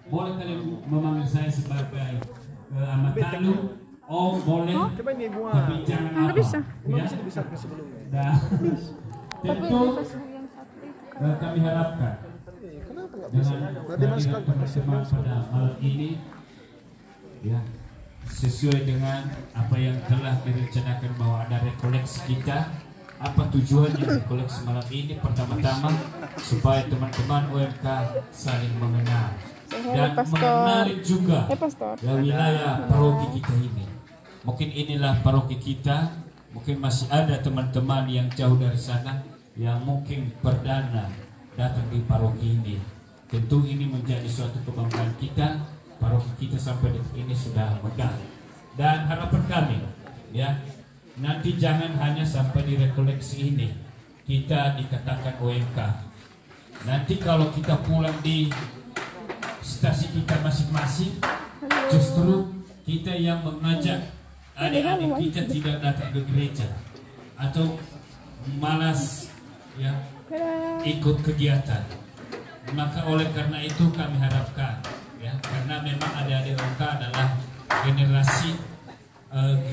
Boleh kalian memanggil saya sebagai Ahmad Talu. Oh boleh, tapi jangan apa. Bisa. Ya. Dan tentu kami harapkan dengan teman-teman pada malam ini, ya, sesuai dengan apa yang telah direncanakan bahwa ada rekoleksi kita. Apa tujuannya rekoleksi malam ini? Pertama-tama supaya teman-teman UMK saling mengenal dan mengenali juga wilayah paroki kita ini. Mungkin inilah paroki kita, mungkin masih ada teman-teman yang jauh dari sana yang mungkin perdana datang di paroki ini. Tentu ini menjadi suatu kebanggaan kita. Paroki kita sampai detik ini sudah megah. Dan harapan kami, ya, nanti jangan hanya sampai di rekoleksi ini kita dikatakan UMK. Nanti kalau kita pulang di stasi kita masing-masing, justru kita yang mengajak adik-adik kita tidak datang ke gereja atau malas, ya, ikut kegiatan. Maka oleh karena itu kami harapkan, ya, karena memang adik-adik UMK adalah generasi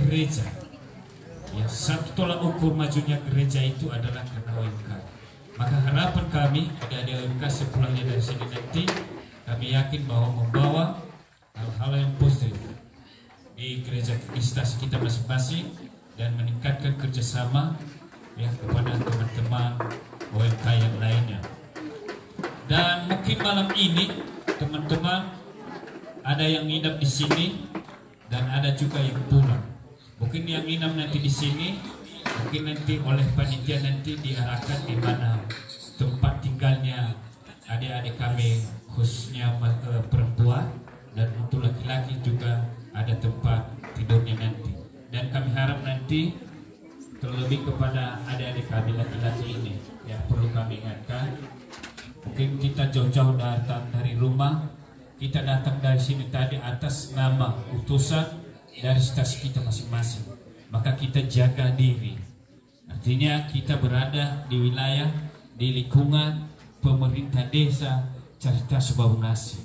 gereja. Ya, satu tolak ukur majunya gereja itu adalah karena UMK. Maka harapan kami adik-adik UMK sepulangnya dari sini nanti, kami yakin bahwa membawa hal-hal yang positif di gereja stasi kita masing-masing dan meningkatkan kerjasama, ya, kepada teman-teman UMK yang lainnya. Dan mungkin malam ini teman-teman ada yang nginap di sini dan ada juga yang pulang. Mungkin yang nginap nanti di sini, mungkin nanti oleh panitia nanti diarahkan di mana tempat tinggalnya adik-adik kami, khususnya perempuan, dan untuk laki-laki juga ada tempat tidurnya nanti. Dan kami harap nanti terlebih kepada adik-adik kami laki-laki ini, yang perlu kami ingatkan, mungkin kita jauh-jauh datang dari rumah, kita datang dari sini tadi atas nama utusan dari stasi kita masing-masing, maka kita jaga diri. Artinya kita berada di wilayah, di lingkungan pemerintah desa Carita Subahunasi.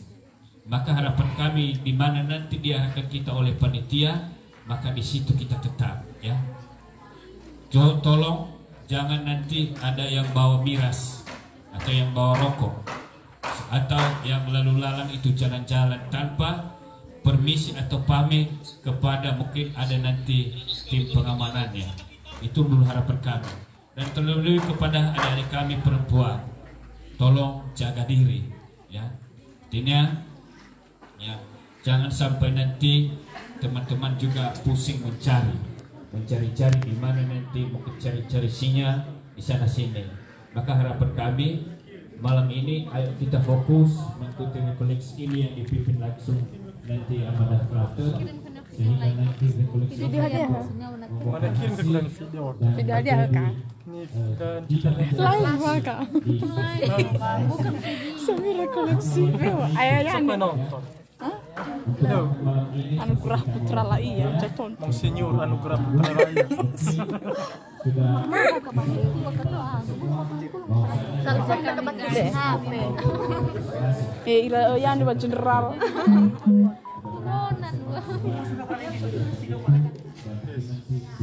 Maka harapan kami di mana nanti diarahkan kita oleh panitia, maka di situ kita tetap, ya. Tolong jangan nanti ada yang bawa miras atau yang bawa rokok atau yang lalu lalang itu jalan-jalan tanpa permisi atau pamit kepada mungkin ada nanti tim pengamanannya. Itu dulu harapan kami. Dan terlebih kepada adik-adik kami perempuan, tolong jaga diri, ya. Artinya, ya, jangan sampai nanti teman-teman juga pusing mencari-cari di mana nanti mungkin cari-cari sinyal di sana sini. Maka harapan kami malam ini ayo kita fokus mengikuti rekoleksi ini yang dipimpin langsung nanti amanah frater, sehingga nanti rekoleksi Video hadiah. Mana kirim ke kalian video? Video hadiah kak. Live kak. Bukan Semi rekoleksi. Ayahnya siapa nonton? Anugerah Putra lah iya, ceton. Monsinyur Anugerah Putra Raya. Ila yang di general.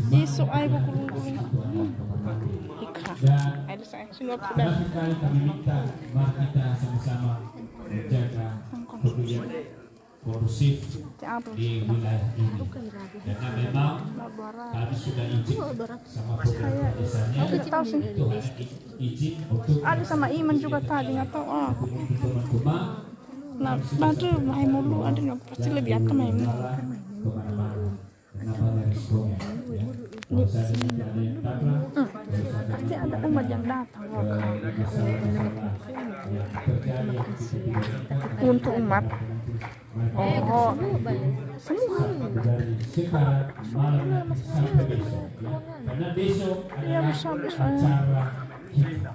Isu ay kulung-kulung. Ika. Ada saya sini aku dah. kami minta mari kita sama-sama menjaga kemudian kondusif di wilayah ini, karena memang kami sudah izin sama pemerintah desanya untuk izin untuk Ada sama Iman juga tadi nggak tahu. Oh. teman-teman Nah, bantu main mulu ada yang pasti lebih akan main mulu. kemana-mana. Kenapa resikonya? Ya, kalau saya tidak ada yang tabrak, Pasti ada umat yang datang loh. Untuk umat. Oh, semua. dari sekarang malam sampai besok, ya. Karena besok Ya adalah bisa acara kita,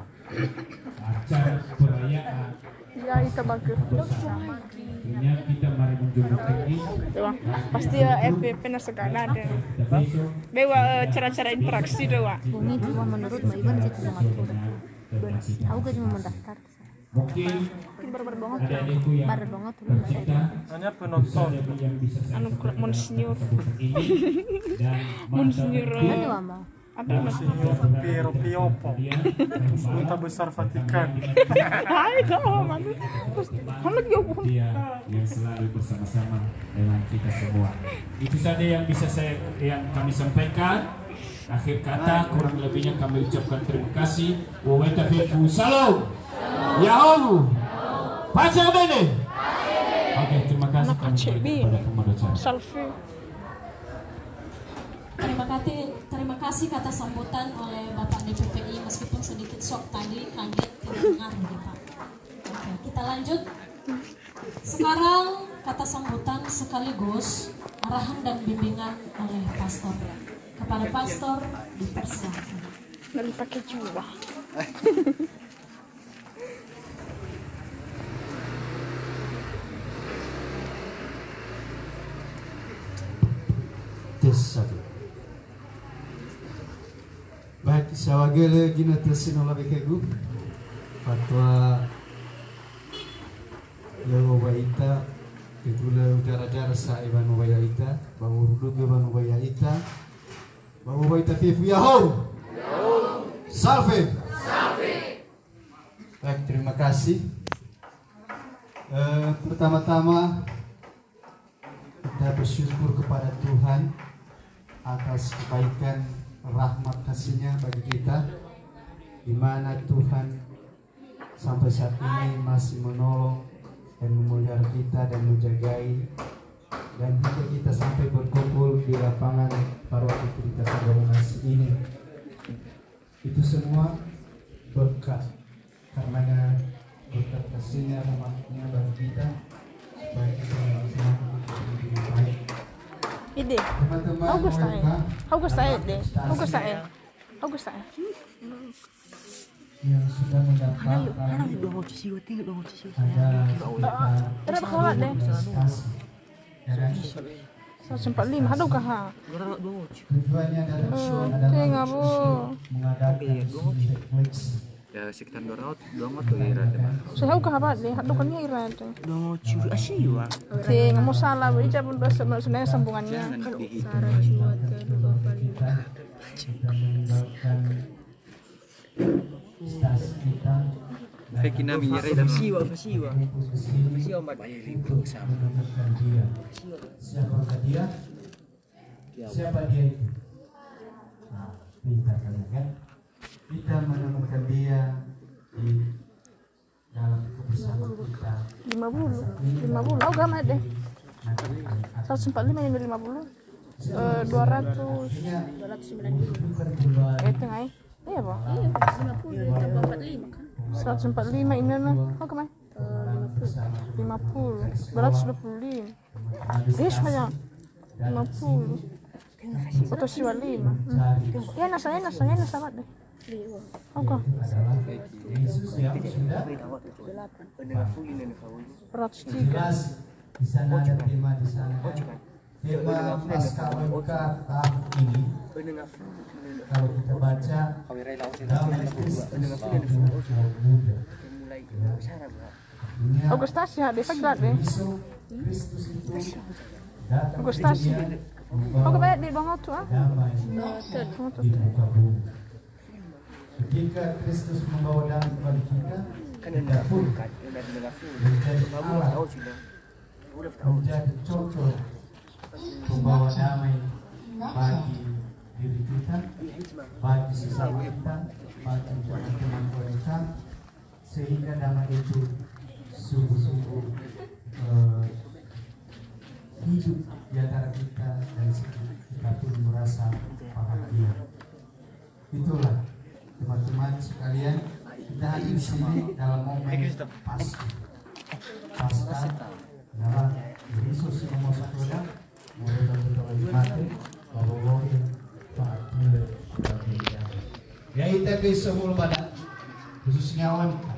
acara perayaan. Ya itu bagus. Artinya kita mari menjunjung tinggi. Doa. Pasti FVP na segala ada. Besok Bewa cara-cara interaksi doa. Bumi cuma menurut Mbak Iban itu sangat kurang. Aku kan cuma mendaftar. Mungkin Baru-baru banget. ada adikku yang Baru banget. tercipta Hanya penonton. yang bisa saya Anu sampaikan Monsinyur. dalam kesempatan ini dan Monsinyur. masyarakat Apa dan Monsinyur Piero Piopo. Duta Besar Vatikan. Hai, kau mana? Kamu lagi aku. dia yang selalu bersama-sama dengan kita semua. Itu saja yang bisa kami sampaikan. Akhir kata kurang lebihnya kami ucapkan terima kasih. Wa taufiq salam. Ya Allah. Baca bene. Oke, terima kasih kepada pemandu acara. Selfie. Terima kasih kata sambutan oleh Bapak DPPI, meskipun sedikit shock tadi, kaget tidak dengar ya Pak. Oke, kita lanjut. Sekarang kata sambutan sekaligus arahan dan bimbingan oleh pastor. Kepada pastor dipersilakan. Dari pakai jubah. Tes satu. Baik, sawagele gina tesin olah bekegu. Fatwa yang waita itulah udara-udara sa iban waita, bawa dulu iban waita. Bawa waita fifu yahoo. Salve. Baik, terima kasih. Pertama-tama kita bersyukur kepada Tuhan atas kebaikan rahmat kasih-Nya bagi kita, di mana Tuhan sampai saat ini masih menolong dan memelihara kita dan menjagai, dan hingga kita sampai berkumpul di lapangan pada waktu kita sedang ngasih ini. Itu semua berkat, karena berkat kasih-Nya, rahmat-Nya bagi kita, supaya kita bisa lebih baik. Ide. Teman-teman, Aku gustei. Aku gustei deh. Aku gustei. Administrasi Aku gustei. yang sudah mendapatkan ada Berapa kawan deh? prestasi. Ya kan? 145 ada kah? Tujuannya adalah Tengah bu. mengadakan refleksi Ya sekitar 200 tuh ya rata. Saya kah apa deh? Ada kan ya iran tuh. Tengah mau salah, ini pun sebenarnya sambungannya. kita meninggalkan prestasi kita Fekina minyak dan untuk kesini untuk menemukan dia. Siapakah dia? Siapa dia itu? Nah, pintar kalian kan? Kita menemukan dia di dalam kebersamaan kita. 50. Oh gak deh. 145 yang 50. 200. Tengah ya? Iya pak. 145 ini nah. Oh kemana? 50. 225. Ini semuanya 50. Atau siwa 5. Ya nasanya sama deh. Oke. Yesus yang sudah 103. di sana ada tema di sana. Tema Paskah tahun ini kalau kita baca damai Kristus muda. Augustasi ya, desa gak deh. Kristus itu datang ke Augustasi. dunia Oh kebanyakan di bawah tuh ah. damai di muka bumi. Ketika Kristus membawa damai kepada kita pun menjadi alat, menjadi contoh membawa damai bagi diri kita, bagi sesama kita, bagi teman-teman kita, sehingga damai itu sungguh-sungguh hidup di antara kita dan kita pun merasa bahagia. Itulah teman-teman sekalian, kita hadir di sini dalam momen Paskah. Paskah adalah Yesus yang mau sekolah, mulai dari mati, bahwa Fatul ya kita bisa mulu pada khususnya wanita.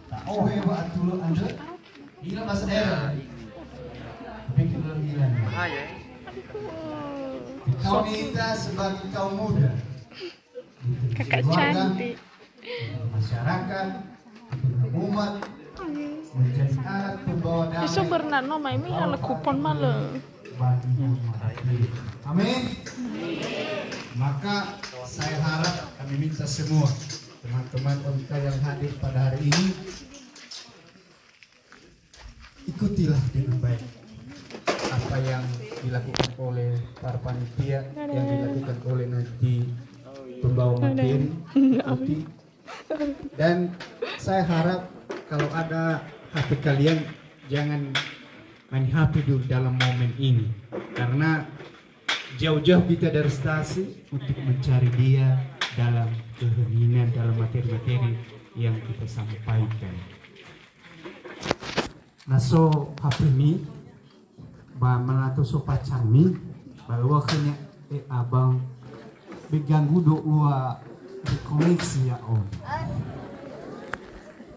Tak oh hebat dulu anda, gila bahasa daerah. Tapi kita bilang, kaum kita sebagai kaum muda, Kakak keluarga, cantik. masyarakat, umat, menjadi alat pembawa damai Isu Bernardo may ala kupon malah. bagi umat. Amin. Maka saya harap kami minta semua teman-teman OMK yang hadir pada hari ini, ikutilah dengan baik apa yang dilakukan oleh para panitia, yang dilakukan oleh nanti pembawa materi, ikuti. Dan saya harap kalau ada HP kalian jangan main HP dulu dalam momen ini, karena jauh-jauh kita dari stasi untuk mencari dia dalam keheningan, dalam materi-materi yang kita sampaikan. Naso HP mi ba manato so pacang mi balwa kanya abang biganggu do ua dikoneksi ya om.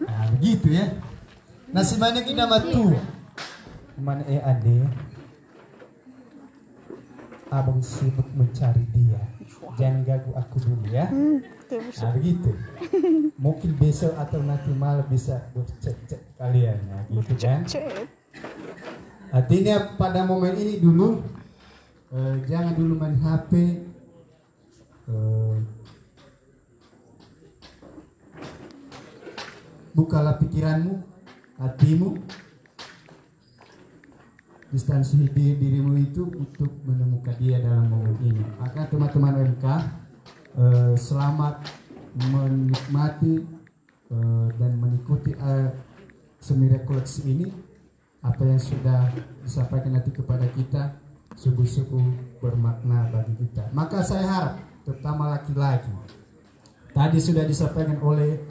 Nah, begitu ya. Nasi mana kita matu mana ade abang sibuk mencari dia, jangan ganggu aku dulu ya. Nah begitu. Mungkin besok atau nanti malam bisa bercek-cek kalian ya, gitu kan. Artinya pada momen ini dulu jangan dulu main HP, bukalah pikiranmu, hatimu, distansi dirimu itu untuk menemukan dia dalam momen ini. Maka teman-teman OMK, selamat menikmati dan mengikuti semi rekoleksi ini. Apa yang sudah disampaikan nanti kepada kita sungguh-sungguh bermakna bagi kita. Maka saya harap terutama laki-laki, tadi sudah disampaikan oleh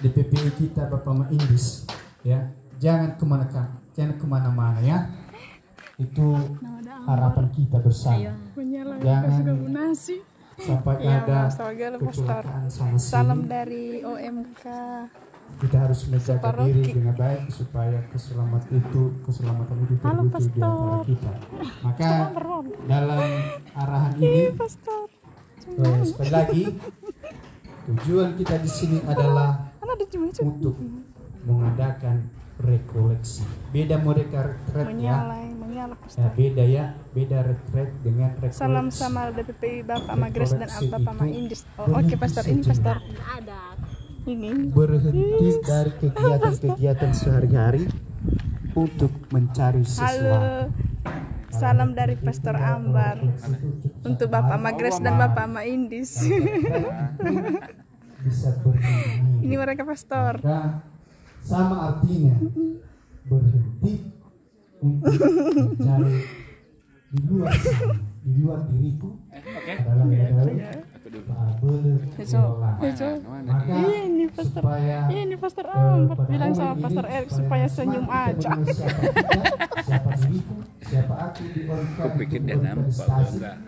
DPPI kita Bapak Maindis ya, jangan kemana-mana ya. Itu harapan kita bersama. Jangan sampai ada kecelakaan sana sini. Salam dari OMK. Kita harus menjaga diri dengan baik supaya keselamatan itu terwujud di antara kita. Maka dalam arahan ini sekali lagi tujuan kita di sini adalah untuk mengadakan rekoleksi. Beda mereka retret ya. Beda ya, beda retret dengan rekoleksi. Salam sama DPPI Bapak Magres dan Bapak Maindis. Oh, oke Pastor, ini Pastor. Ini berhenti dari kegiatan-kegiatan sehari-hari untuk mencari sesuatu. Halo. Salam dari Pastor Ambar untuk Bapak Magres dan Bapak Maindis. Bisa berhenti. Ini mereka Pastor. Maka sama artinya berhenti untuk mencari di luar sana, di luar diriku adalah maka ini Pastor, supaya ini Pastor Ambar bilang sama Pastor Erik supaya senyum aja. Siapa diriku, siapa aku di OMK, Pikir dia nampak enggak.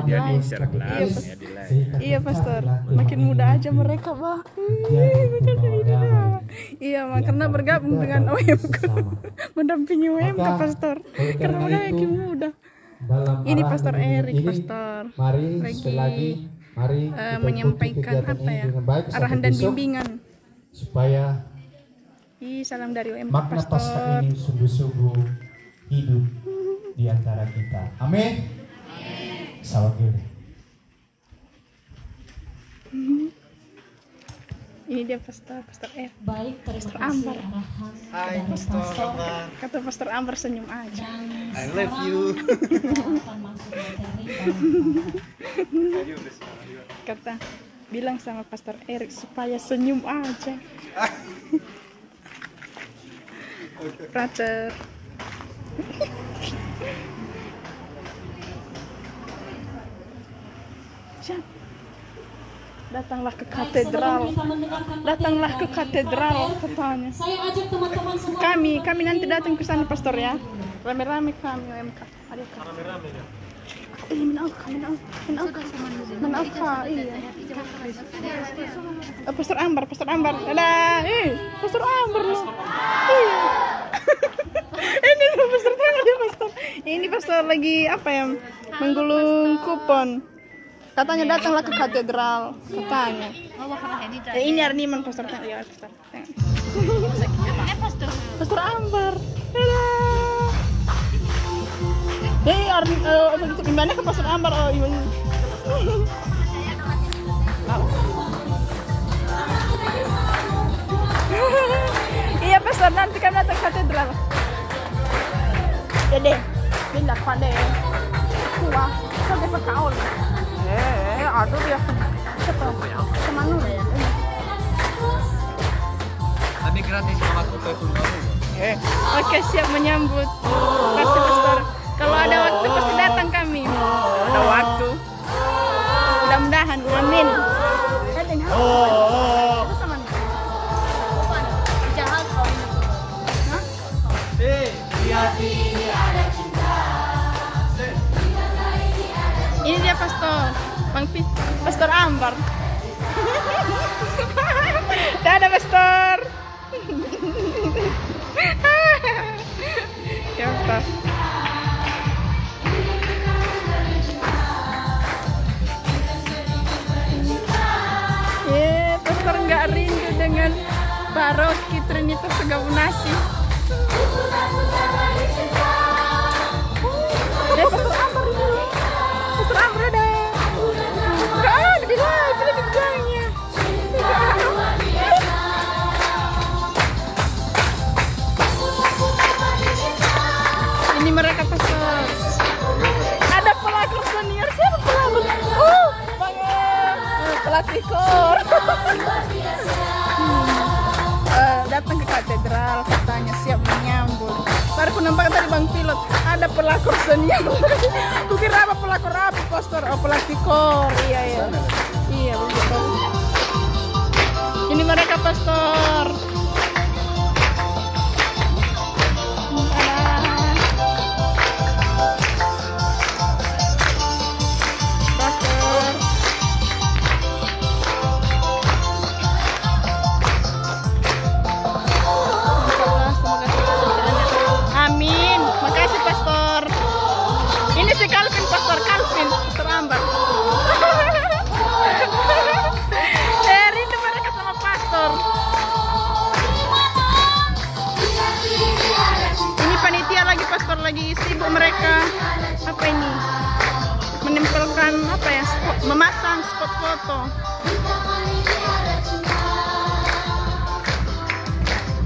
Dia di secara kelas ya di live. Iya Pastor, makin muda aja mereka bah. Iya, karena bergabung dengan OMK, mendampingi OMK Pastor, karena mereka makin muda. Ini Pastor Erik, Pastor. Mari sekali lagi, mari menyampaikan apa ya, arahan dan bimbingan supaya salam dari OMK makna Paskah Pastor ini sungguh-sungguh hidup di antara kita. Amin. Sawagil. Ini dia Pastor Erik. Baik, terima Ambar. kasih arahan Hai dari Pastor Ambar. Kata Pastor Ambar senyum aja. I love you. Akan masuk materi. Kata bilang sama Pastor Erik supaya senyum aja. Prater. Datanglah ke katedral. Datanglah ke katedral katanya. Saya ajak teman-teman semua. Kami nanti datang ke sana Pastor ya. Rame-rame kami OMK. Adik. Rame-rame ya. Menauka, iya. Pastor Ambar. Ada, Pastor Ambar. Iya. Ini Pastor tengok dia Pastor. Ini Pastor lagi apa ya? Menggulung kupon. Katanya datanglah ke katedral, katanya. Ini Arniman pastor kan? Ya, pastor. Pastor Ambar. Begitu gimana ke pastor Ambar? Oh, iya. Iya pastor, nanti kami datang ke katedral. Dede, pindah pada kuah, sampai pekaul. Aduh ya. Kemana ya? Tapi gratis sama kopi pun kamu. Oke, siap menyambut. Pasti pastor. Kalau ada waktu pasti datang kami. Ada waktu. Mudah-mudahan. Amin. Ini dia pastor, Pastor Ambar. Dadah pastor. Ya pastor. Pastor nggak rindu dengan paroki Trinitas Segabunasi. Pastor Ambar ini. Pastor Ambar ada. Enggak ada di live, ini bidangnya. Ini mereka pastor. Ada pelakor senior, siapa pelakor? Pelakor. Datang ke katedral, katanya siap menyambut. Baru aku nampak tadi Bang Pilot, ada pelakor senior. Kukira apa pelakor apa pastor? Oh pelakor, iya. Iya begitu. Ini mereka pastor. Pastor Ambar. Rindu mereka sama pastor. Ini panitia lagi, pastor lagi sibuk mereka. Apa ini? Menempelkan apa ya? Memasang spot foto.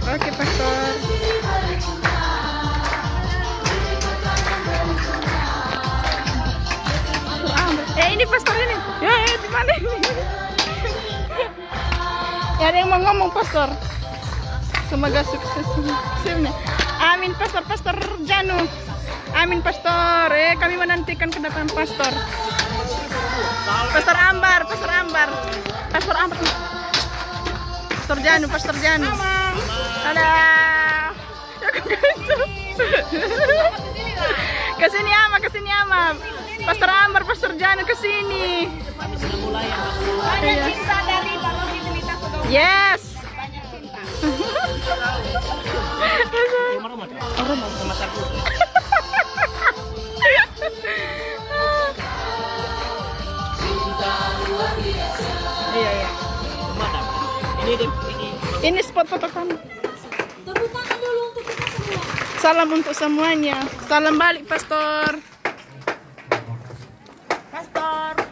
Oke, pastor. Ini pastor ini. Ya, di mana ini? Ya, ada yang mau ngomong pastor. Semoga sukses semuanya. Amin pastor Janu. Amin pastor. Kami menantikan kedatangan pastor. Pastor Ambar. Pastor Janu. Dadah. Kesini ama. Pastor Ambar, Pastor Janu kesini. Banyak cinta dari paroki Trinitas Segabunasi. Yes. Banyak cinta. Iya. Ini spot foto kami. Tepuk tangan dulu untuk kita semua. Salam untuk semuanya. Salam balik pastor.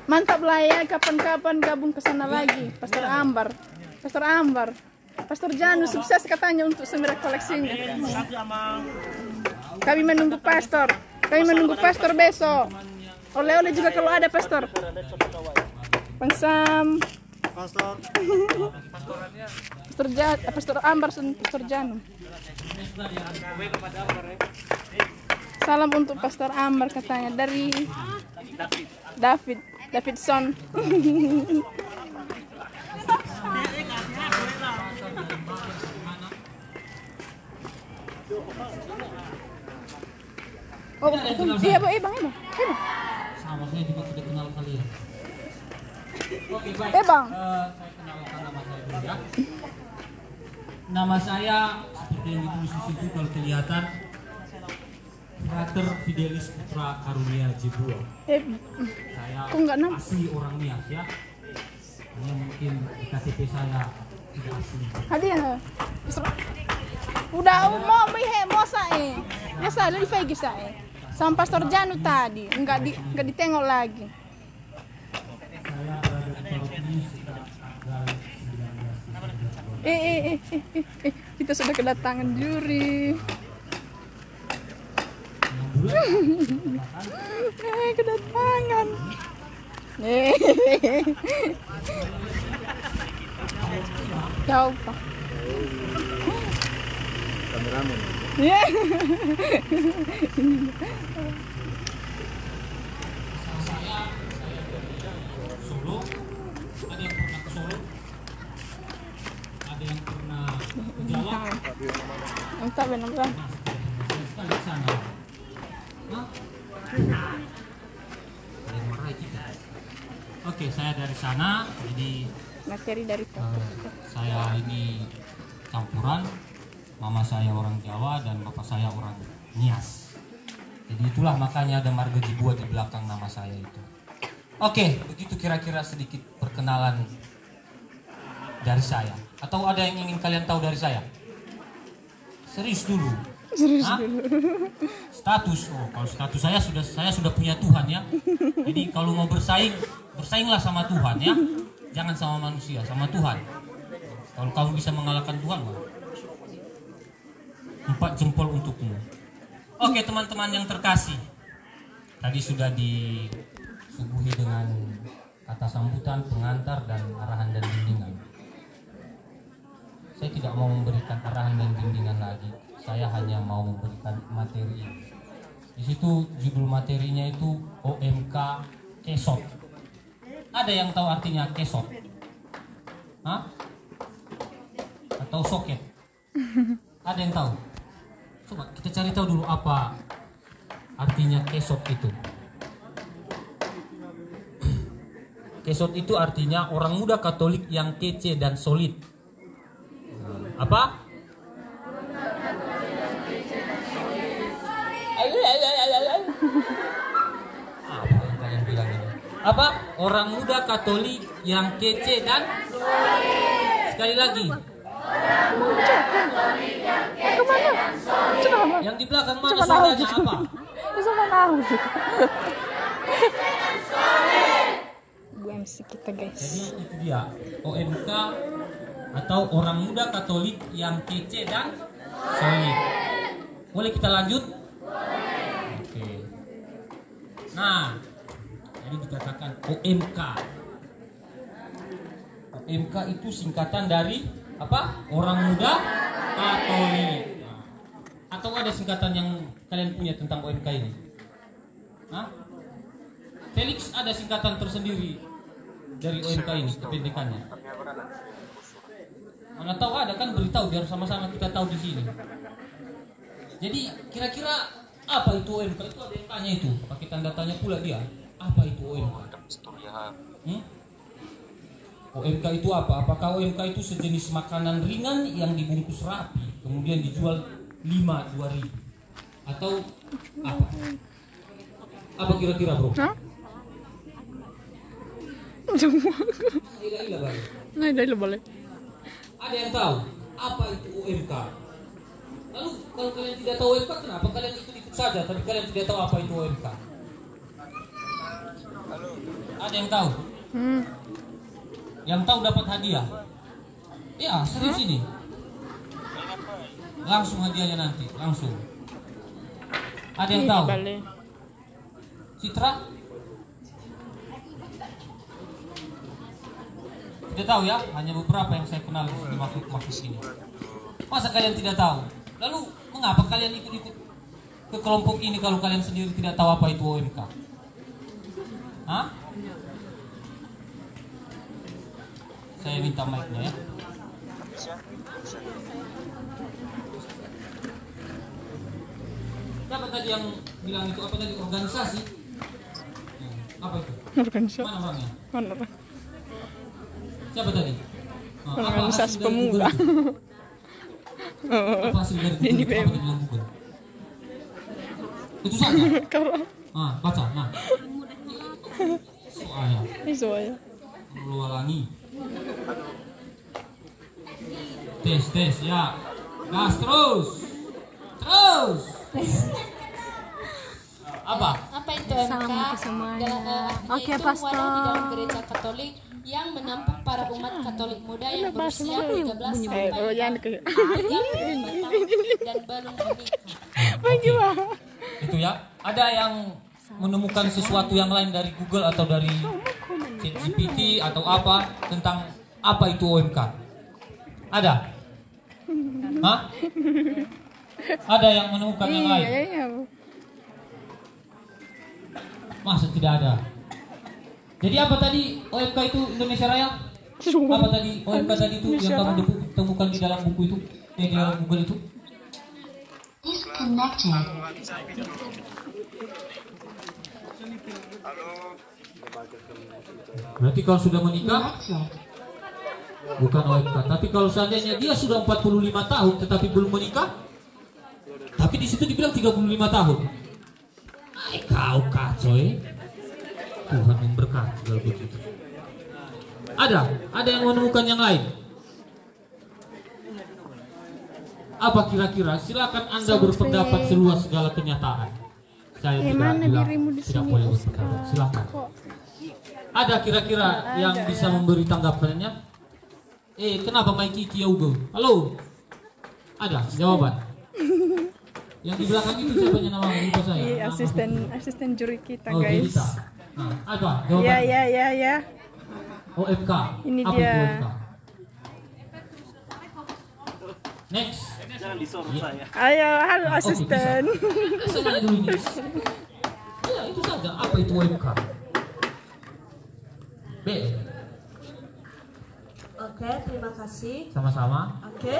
Mantap lah ya, kapan-kapan gabung ke sana lagi. Pastor Ambar. Pastor Janu sukses katanya untuk semua koleksinya. Kami menunggu pastor besok. Oleh-oleh juga kalau ada pastor. Bang Sam. Pastor Ambar, Pastor Janu. Salam untuk Pastor Ambar katanya dari Davidson. Oh, iya Bang. Sama saya juga tidak kenal kalian. Oke, baik. Bang. Saya kenalkan nama saya dulu ya. Nama saya seperti yang ditulis di situ kalau kelihatan Frater Fidelis Putra Karunia Jibua. Saya kok nggak nampak? asli orang Nias ya. Hanya mungkin di KTP saya tidak asli. Hadiah. Udah mau sae. Biasa dari Fegi sae. Sama Pastor Janu tadi, enggak ditengok lagi. Saya berada di Paroki sejak tanggal 19. Kita sudah kedatangan juri. Kedatangan. Jauh pak. Kameramen. Saya Solo. Ada yang pernah ke Solo? Ada yang pernah ke Jawa? Entah benar. Sekali ke sana. Hah? Ada yang marahi kita. Oke, saya dari sana. Jadi Materi dari saya ini campuran. Mama saya orang Jawa dan bapak saya orang Nias. Jadi itulah makanya ada marga Jibua di belakang nama saya itu. Oke, begitu kira-kira sedikit perkenalan dari saya. Atau ada yang ingin kalian tahu dari saya? Serius dulu. Hah? Status. Oh, kalau status saya sudah punya Tuhan ya. Jadi kalau mau bersainglah sama Tuhan ya. Jangan sama manusia, sama Tuhan. Kalau kamu bisa mengalahkan Tuhan, 4 jempol untukmu. Oke teman-teman yang terkasih, tadi sudah disuguhi dengan kata sambutan, pengantar, dan arahan dan bimbingan. Saya tidak mau memberikan arahan dan bimbingan lagi. Saya hanya mau memberikan materi. Di situ judul materinya itu OMK Kesot. Ada yang tahu artinya kesot? Hah? Atau soket? Ada yang tahu? Coba kita cari tahu dulu apa artinya kesot itu. Kesot itu artinya orang muda Katolik yang kece dan solid. Apa? Apa yang kalian bilang ini? Apa? Orang muda Katolik yang kece dan solid. Sekali lagi. Yang di belakang mana suaranya apa? Bu MC kita guys. Jadi itu dia OMK atau orang muda Katolik yang kece dan solid. Boleh kita lanjut? Oke. Nah, jadi dikatakan OMK. OMK itu singkatan dari apa? Orang muda Katolik. Nah, atau ada singkatan yang kalian punya tentang OMK ini? Hah? Felix ada singkatan tersendiri dari OMK ini, kependekannya. Mana tahu ada kan, beritahu biar sama-sama kita tahu di sini. Jadi kira-kira apa itu OMK? Itu ada yang tanya itu, pakai tanda tanya pula dia. Apa itu OMK? OMK itu apa? Apakah OMK itu sejenis makanan ringan yang dibungkus rapi kemudian dijual 5.000 atau apa? Apa kira-kira bro? Hah? Ila bang. Nah, dah boleh. Ada yang tahu apa itu OMK? Lalu kalau kalian tidak tahu OMK, kenapa kalian ikut-ikut saja tapi kalian tidak tahu apa itu OMK? Ada yang tahu? Yang tahu dapat hadiah. Ya, serius ini. Langsung hadiahnya nanti, langsung. Ada yang tahu? Citra? Tidak tahu ya, hanya beberapa yang saya kenal di makhluk-makhluk ini. Masa kalian tidak tahu? Lalu mengapa kalian ikut-ikut ke kelompok ini kalau kalian sendiri tidak tahu apa itu OMK? Hah? Saya minta mic-nya ya. Siapa tadi yang bilang itu? Apa tadi? Organisasi? Apa itu? Organisasi. Mana orangnya? Mana? Siapa tadi? Organisasi pemuda. Apa hasil dari Google? Apa dibilang Google? Itu saja. Kalau Baca. Nah. Soalnya. soalnya. Ulangi. Tes ya. Gas terus. Apa itu MK? Sama semuanya. Oke, Itu Pastor. wadah di dalam gereja Katolik yang menampung para umat Katolik muda yang berusia 13 sampai 35 dan belum menikah. itu ya? Ada yang menemukan sesuatu yang lain dari Google atau dari ChatGPT atau apa tentang apa itu OMK? Ada? Hah? Ada yang menemukan yang lain? Iya. Masa tidak ada? Jadi apa tadi OMK itu Indonesia Raya? Apa tadi OMK tadi itu yang kamu temukan di dalam buku itu? Di dalam Google itu? Berarti kalau sudah menikah bukan OMK. Tapi kalau seandainya dia sudah 45 tahun tetapi belum menikah, tapi di situ dibilang 35 tahun. Kau kacau Tuhan memberkati kalau begitu. Ada yang menemukan yang lain. Apa kira-kira? Silakan Anda berpendapat seluas segala kenyataan. Saya tidak boleh berpendapat. Silakan. Ada kira-kira yang bisa memberi tanggapannya? Kenapa Mike Iki Ugo? Halo? Ada jawaban? Yang di belakang itu siapa nama lupa saya? Iya, asisten juri kita, Oh, guys. Jelita. Nah, apa jawaban? Ya. OMK. Ini Apa dia. itu OMK? Next. Ayo, halo asisten. Saya nanya dulu ini. Ya, itu saja. Apa itu OMK? B. Oke, terima kasih. Sama-sama. Oke.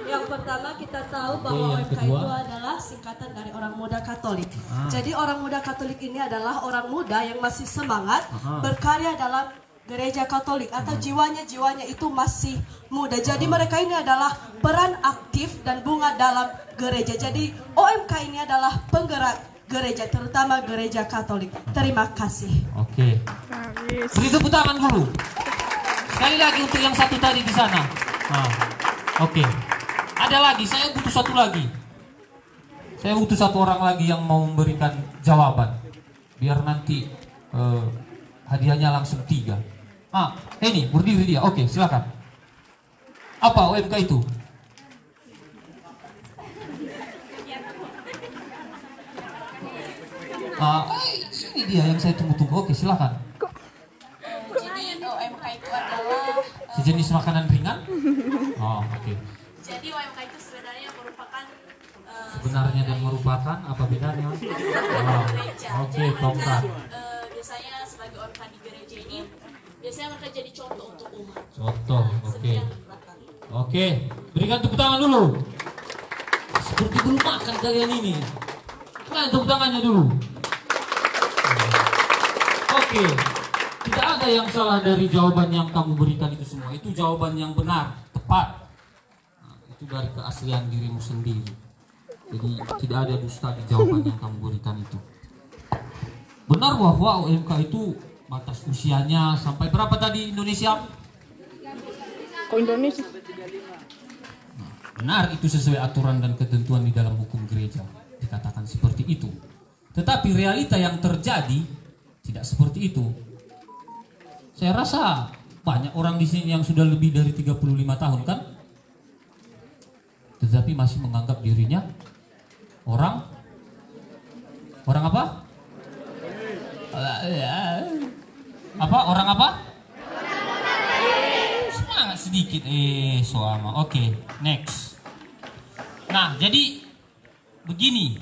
Yang pertama kita tahu bahwa yang OMK kedua. itu adalah singkatan dari Orang Muda Katolik. Jadi Orang Muda Katolik ini adalah orang muda yang masih semangat berkarya dalam gereja Katolik atau jiwanya itu masih muda. Jadi mereka ini adalah peran aktif dan bunga dalam gereja. Jadi OMK ini adalah penggerak gereja, terutama gereja Katolik. Terima kasih. Oke. Beri tepuk tangan dulu. Sekali lagi untuk yang satu tadi di sana. Oke. Ada lagi, saya butuh satu lagi. Saya butuh satu orang lagi yang mau memberikan jawaban. Biar nanti hadiahnya langsung 3. Ini berdiri dia. Oke, silakan. Apa OMK itu? Ini dia yang saya tunggu-tunggu. Oke, silakan. Jadi OMK itu adalah Sejenis makanan ringan? Oke. jadi OMK itu sebenarnya merupakan Sebenarnya dan merupakan apa bedanya? gereja. Oke, Jadi mereka, tongkat. biasanya sebagai OMK di gereja ini biasanya mereka jadi contoh untuk umat. Contoh, oke. Seperti yang belakang. Oke, berikan tepuk tangan dulu. Seperti belum makan kalian ini. Kalian tepuk tangannya dulu. Oke, tidak ada yang salah dari jawaban yang kamu berikan itu semua. Itu jawaban yang benar, tepat. Itu dari keaslian dirimu sendiri. Jadi tidak ada dusta di jawaban yang kamu berikan itu. Benar bahwa OMK itu batas usianya sampai berapa tadi Indonesia? Kok Indonesia? Benar, itu sesuai aturan dan ketentuan di dalam hukum gereja. Dikatakan seperti itu. Tetapi realita yang terjadi tidak seperti itu. Saya rasa banyak orang di sini yang sudah lebih dari 35 tahun kan? Tetapi masih menganggap dirinya orang apa? Apa? Orang apa? Semangat sedikit soalnya. Oke, next. Nah, jadi begini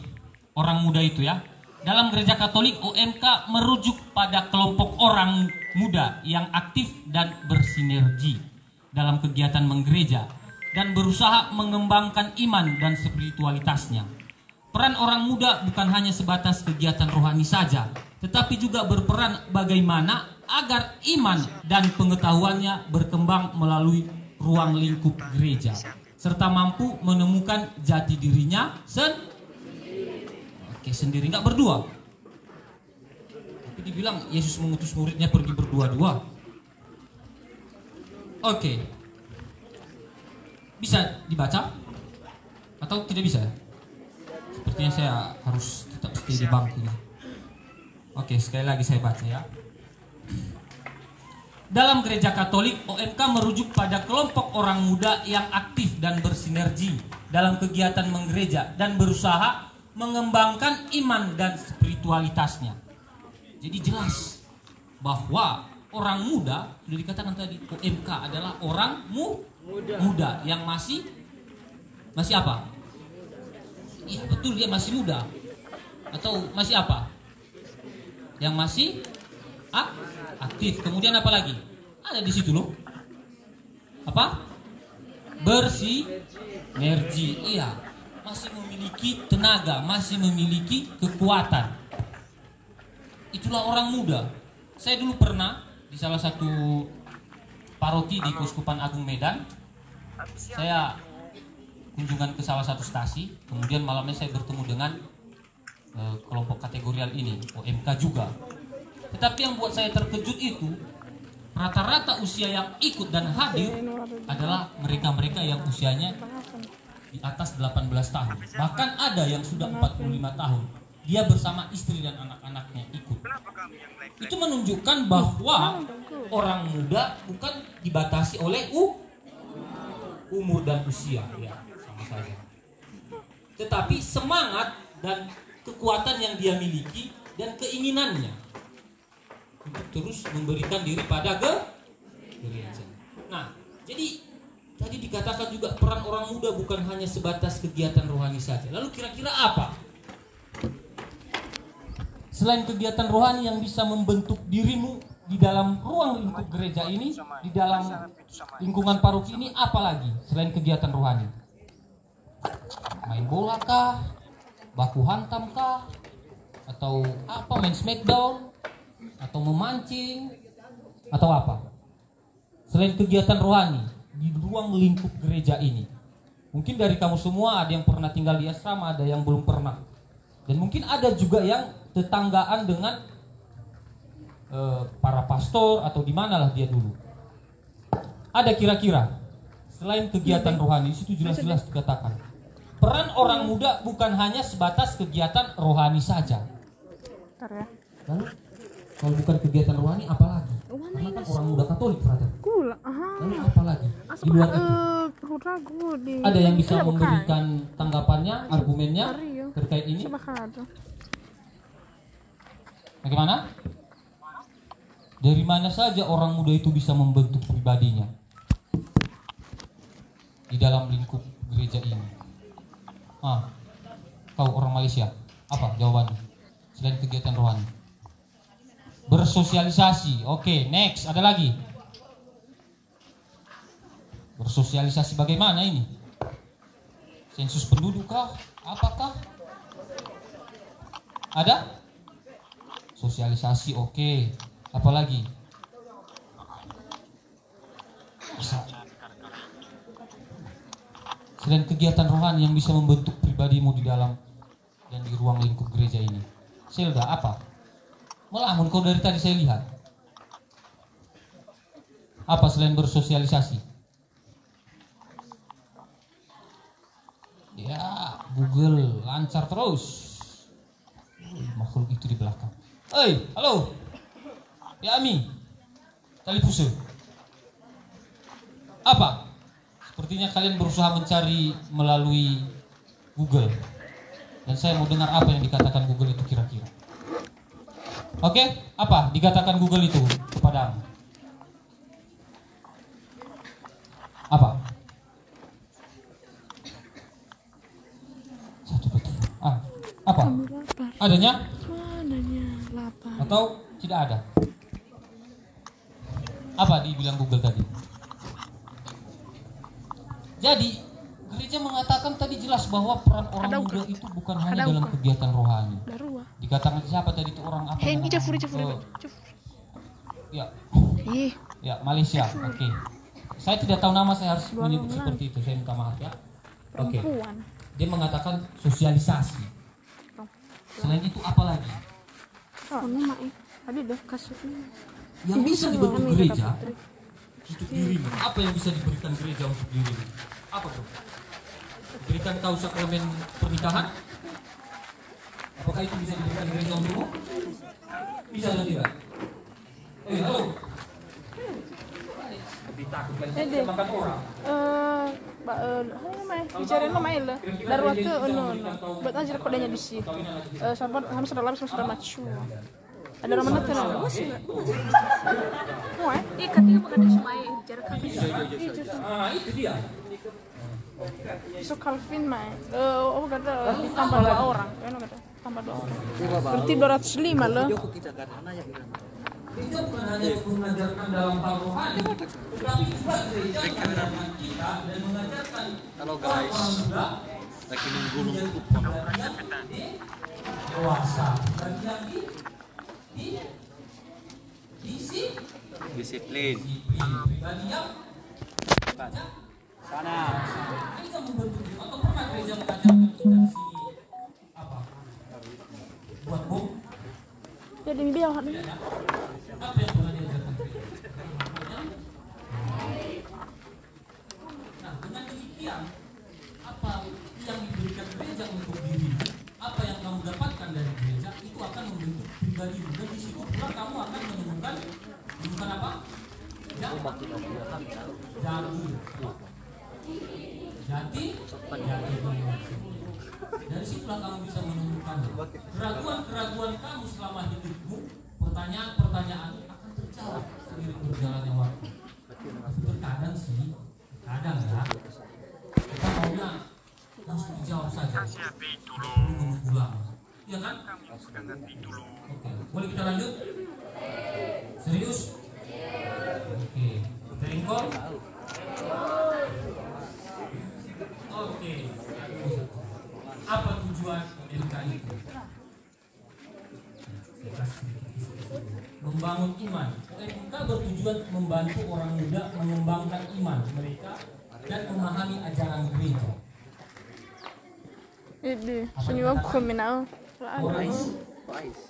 orang muda itu ya. Dalam gereja Katolik, OMK merujuk pada kelompok orang muda yang aktif dan bersinergi dalam kegiatan menggereja dan berusaha mengembangkan iman dan spiritualitasnya. Peran orang muda bukan hanya sebatas kegiatan rohani saja, tetapi juga berperan bagaimana agar iman dan pengetahuannya berkembang melalui ruang lingkup gereja, serta mampu menemukan jati dirinya sendiri. Oke, sendiri, nggak berdua. Tapi dibilang Yesus mengutus muridnya pergi berdua-dua. Oke. Bisa dibaca? Atau tidak bisa? Sepertinya saya harus tetap stay di bangku. Oke, sekali lagi saya baca ya. Dalam gereja Katolik, OMK merujuk pada kelompok orang muda yang aktif dan bersinergi dalam kegiatan menggereja dan berusaha mengembangkan iman dan spiritualitasnya. Jadi jelas bahwa orang muda, sudah dikatakan tadi, OMK adalah orang muda yang masih apa? Iya betul, dia masih muda. Atau masih apa? Yang masih aktif. Kemudian apa lagi? Ada di situ loh. Apa? Bersinergi. Iya. Masih memiliki tenaga, masih memiliki kekuatan. Itulah orang muda. Saya dulu pernah di salah satu paroki di Keuskupan Agung Medan. Saya kunjungan ke salah satu stasi. Kemudian malamnya saya bertemu dengan kelompok kategorial ini, OMK juga. Tetapi yang buat saya terkejut itu rata-rata usia yang ikut dan hadir adalah mereka-mereka yang usianya di atas 18 tahun. Bahkan ada yang sudah 45 tahun. Dia bersama istri dan anak-anaknya ikut. Itu menunjukkan bahwa orang muda bukan dibatasi oleh umur dan usia, ya, sama saja. Tetapi semangat dan kekuatan yang dia miliki dan keinginannya untuk terus memberikan diri pada gereja. Nah, jadi tadi dikatakan juga peran orang muda bukan hanya sebatas kegiatan rohani saja. Lalu kira-kira apa? Selain kegiatan rohani yang bisa membentuk dirimu di dalam ruang lingkup gereja ini, di dalam lingkungan paroki ini, apa lagi selain kegiatan rohani? Main bola kah? Baku hantam kah? Atau apa, main smackdown? Atau memancing? Atau apa? Selain kegiatan rohani di ruang lingkup gereja ini. Mungkin dari kamu semua ada yang pernah tinggal di asrama, ada yang belum pernah. Dan mungkin ada juga yang tetanggaan dengan para pastor atau di manalah dia dulu. Ada kira-kira selain kegiatan rohani, itu jelas-jelas dikatakan peran orang muda bukan hanya sebatas kegiatan rohani saja. Lalu kalau bukan kegiatan rohani apa lagi? Karena kan orang muda Katolik, brother. Lalu apa lagi di luar itu? Ada yang bisa memberikan tanggapannya, argumennya terkait ini? Bagaimana? Dari mana saja orang muda itu bisa membentuk pribadinya di dalam lingkup gereja ini? Kau orang Malaysia, apa jawabannya? Selain kegiatan rohani, bersosialisasi. Oke, next, ada lagi. Bersosialisasi bagaimana ini? Sensus penduduk kah? Apakah? Ada? Sosialisasi, oke. Apalagi? Selain kegiatan rohani yang bisa membentuk pribadimu di dalam dan di ruang lingkup gereja ini. Selda, apa? Melamun kau dari tadi saya lihat. Apa selain bersosialisasi? Ya, Google lancar terus. Makhluk itu di belakang. Hei, halo. Ya Ami, tali puse. Apa? Sepertinya kalian berusaha mencari melalui Google. Dan saya mau dengar apa yang dikatakan Google itu kira-kira. Oke, apa dikatakan Google itu kepadamu? Apa? Apa? Adanya? Atau tidak ada? Apa dibilang Google tadi? Jadi gereja mengatakan tadi jelas bahwa peran orang muda itu bukan hanya dalam kegiatan rohani. Dikatakan siapa tadi itu orang apa? Ya, Malaysia. Oke. Saya tidak tahu nama, saya harus menyebut seperti itu. Saya minta maaf ya. Oke. Dia mengatakan sosialisasi. Selain itu apa lagi? Ada deh kasutnya. Yang bisa dibentuk gereja untuk dirimu. Apa yang bisa diberikan gereja untuk dirimu? Apa tuh? Diberikan kau sakramen pernikahan? Apakah itu bisa diberikan gereja untukmu? Bisa atau tidak? Halo. Lebih takut lagi makan orang. Bicara lo main lah. Dari waktu buat aja kodenya di sini. Sahabat sama saudara sudah macu. Ada orang mana tuh? Iya katanya bukan Ismail, bicara Calvin. Itu dia. So Calvin main. Oh kata tambah 2 orang. Kan kata tambah 2 orang. Berarti 205 loh. Kita bukan hanya mengajarkan dalam hal rohani, tetapi juga gereja mengajarkan kita dan mengajarkan orang muda lagi menggulung dewasa bagian disiplin bagi yang sana kita membentuk atau pernah gereja mengajarkan kita di sini apa buat bom jadi biar apa yang pernah diajarkan gereja? Nah, dengan demikian apa yang diberikan gereja untuk diri, apa yang kamu dapatkan dari gereja itu akan membentuk pribadimu dan di situ pula kamu akan menemukan apa? Jati. Dari situlah kamu bisa menemukan keraguan kamu selama hidupmu, pertanyaan-pertanyaan akan terjawab seiring berjalannya waktu. Terkadang sih, kadang ya, kita maunya langsung dijawab saja. Perlu menunggu lama, iya kan? Oke, boleh kita lanjut? Serius? Oke, kita engkol. Oke. Apa tujuan MK itu? Membangun iman. MK bertujuan membantu orang muda mengembangkan iman mereka dan memahami ajaran gereja.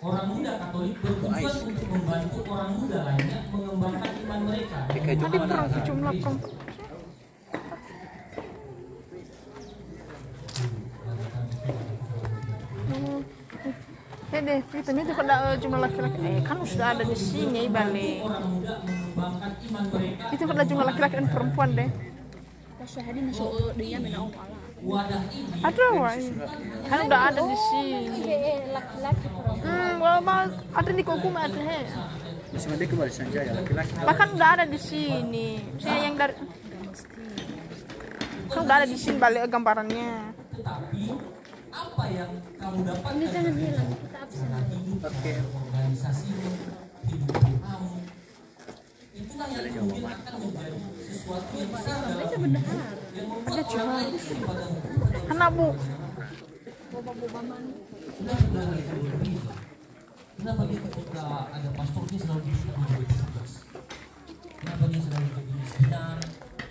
Orang muda Katolik bertujuan untuk membantu orang muda lainnya mengembangkan iman mereka. Tadi perang jumlah deh, ceritanya itu pada jumlah laki-laki kan sudah ada di sini balik. Itu pada jumlah laki-laki dan perempuan deh. Ada kan udah ada di sini. Ada di Kokum ada he. Bahkan udah ada di sini. Saya yang dari kan udah ada di sini balik gambarannya. Apa yang kamu dapatkan dari hidup organisasimu, hidup kamu, itulah yang kemudian akan menjadi sesuatu yang besar dalam hidup yang membuat orang lain iri padamu. Anak bu. Kenapa dia ketika ada pastor dia selalu menjadi tugas? Kenapa dia selalu jadi miskinan,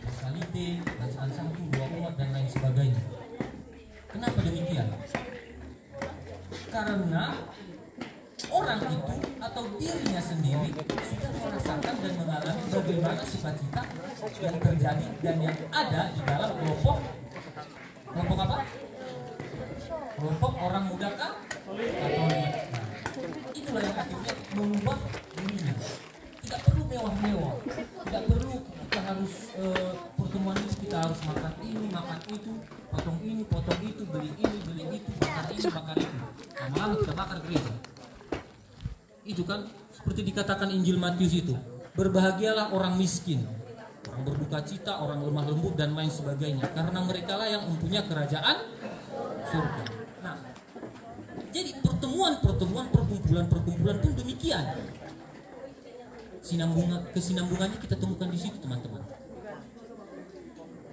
masalite, bacaan satu, dua umat dan lain sebagainya? Kenapa demikian? Karena orang itu atau dirinya sendiri sudah merasakan dan mengalami bagaimana sukacita yang terjadi dan yang ada di dalam kelompok apa? Kelompok orang muda Katolik. Itulah yang akhirnya mengubah dirinya. Tidak perlu mewah-mewah, tidak perlu kita harus pertemuan ini kita harus makan ini, makan itu, potong ini, potong itu, beli ini, beli itu, bakar ini, bakar itu. Lama-lama kita bakar gereja. Itu kan seperti dikatakan Injil Matius itu, berbahagialah orang miskin, orang berduka cita, orang lemah lembut dan lain sebagainya, karena mereka lah yang mempunyai kerajaan surga. Nah, jadi perkumpulan pun demikian. Kesinambungannya kita temukan di situ, teman-teman.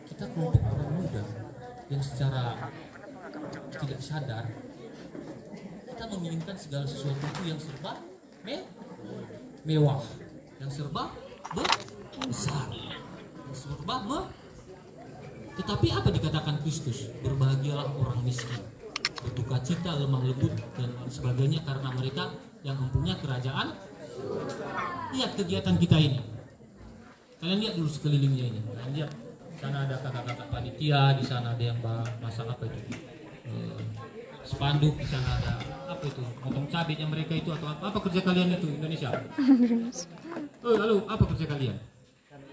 Kita kelompok orang muda yang secara tidak sadar kita menginginkan segala sesuatu itu yang serba mewah, yang serba besar, yang serba tetapi apa dikatakan Kristus? Berbahagialah orang miskin, berduka cita, lemah lembut dan sebagainya karena mereka yang mempunyai kerajaan. Lihat kegiatan kita ini. Kalian lihat dulu sekelilingnya ini. Kalian lihat, di sana ada kakak-kakak panitia, di sana ada yang masak apa itu? Spanduk, di sana ada apa itu? Potong cabenya mereka itu atau apa kerja kalian itu Indonesia? Halo, apa kerja kalian?